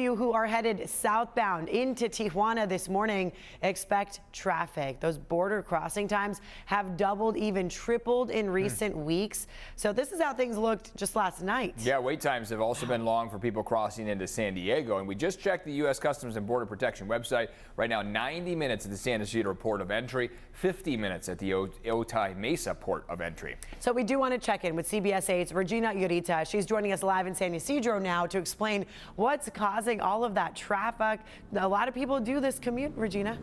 You who are headed southbound into Tijuana this morning, expect traffic. Those border crossing times have doubled, even tripled in recent weeks. So this is how things looked just last night. Yeah, wait times have also been long for people crossing into San Diego. And we just checked the U.S. Customs and Border Protection website. Right now, 90 minutes at the San Ysidro port of entry, 50 minutes at the Otay Mesa port of entry. So we do want to check in with CBS 8's Regina Urita. She's joining us live in San Ysidro now to explain what's causing all of that traffic. A lot of people do this commute, Regina.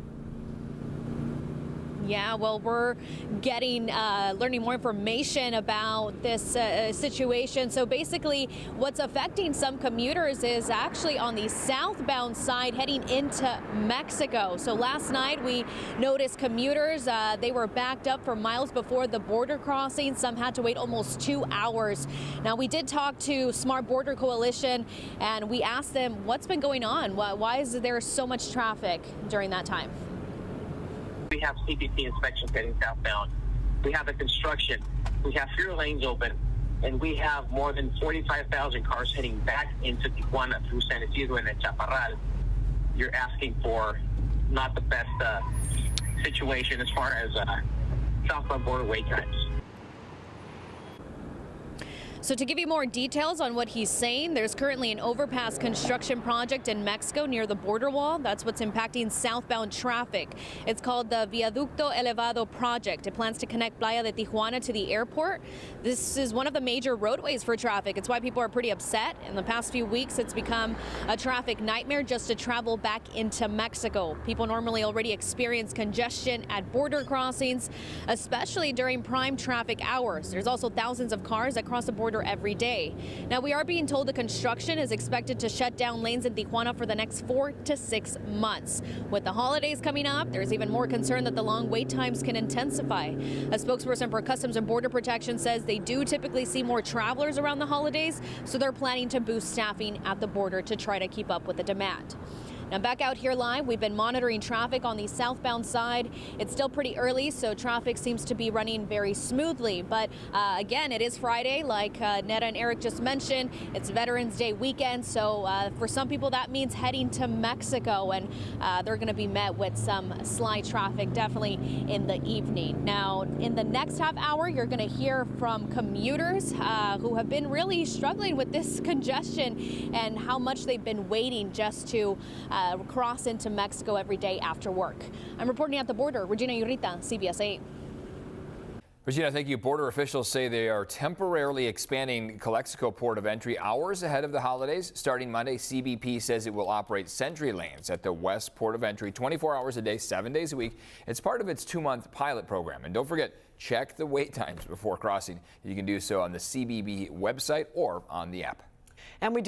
Yeah, well, we're learning more information about this situation. So basically, what's affecting some commuters is actually on the southbound side heading into Mexico. So last night we noticed commuters, they were backed up for miles before the border crossing. Some had to wait almost 2 hours. Now, we did talk to Smart Border Coalition and we asked them what's been going on. Why is there so much traffic during that time? We have CBP inspections heading southbound. We have the construction. We have fewer lanes open. And we have more than 45,000 cars heading back into Tijuana through San Ysidro and then Chaparral. You're asking for not the best situation as far as southbound border wait times. So to give you more details on what he's saying, there's currently an overpass construction project in Mexico near the border wall. That's what's impacting southbound traffic. It's called the Viaducto Elevado project. It plans to connect Playa de Tijuana to the airport. This is one of the major roadways for traffic. It's why people are pretty upset. In the past few weeks, it's become a traffic nightmare just to travel back into Mexico. People normally already experience congestion at border crossings, especially during prime traffic hours. There's also thousands of cars that cross the border every day. Now, we are being told the construction is expected to shut down lanes in Tijuana for the next 4 to 6 months. With the holidays coming up, there's even more concern that the long wait times can intensify. A spokesperson for Customs and Border Protection says they do typically see more travelers around the holidays, so they're planning to boost staffing at the border to try to keep up with the demand. Now, back out here live, we've been monitoring traffic on the southbound side. It's still pretty early, so traffic seems to be running very smoothly. But again, it is Friday, like Netta and Eric just mentioned. It's Veterans Day weekend, so for some people that means heading to Mexico, and they're going to be met with some slight traffic, definitely in the evening. Now, in the next half hour, you're going to hear from commuters who have been really struggling with this congestion and how much they've been waiting just to cross into Mexico every day after work. I'm reporting at the border. Regina Urita, CBS 8. Regina, thank you. Border officials say they are temporarily expanding Calexico port of entry hours ahead of the holidays. Starting Monday, CBP says it will operate sentry lanes at the west port of entry 24 hours a day, 7 days a week. It's part of its 2-month pilot program. And don't forget, check the wait times before crossing. You can do so on the CBP website or on the app. And we do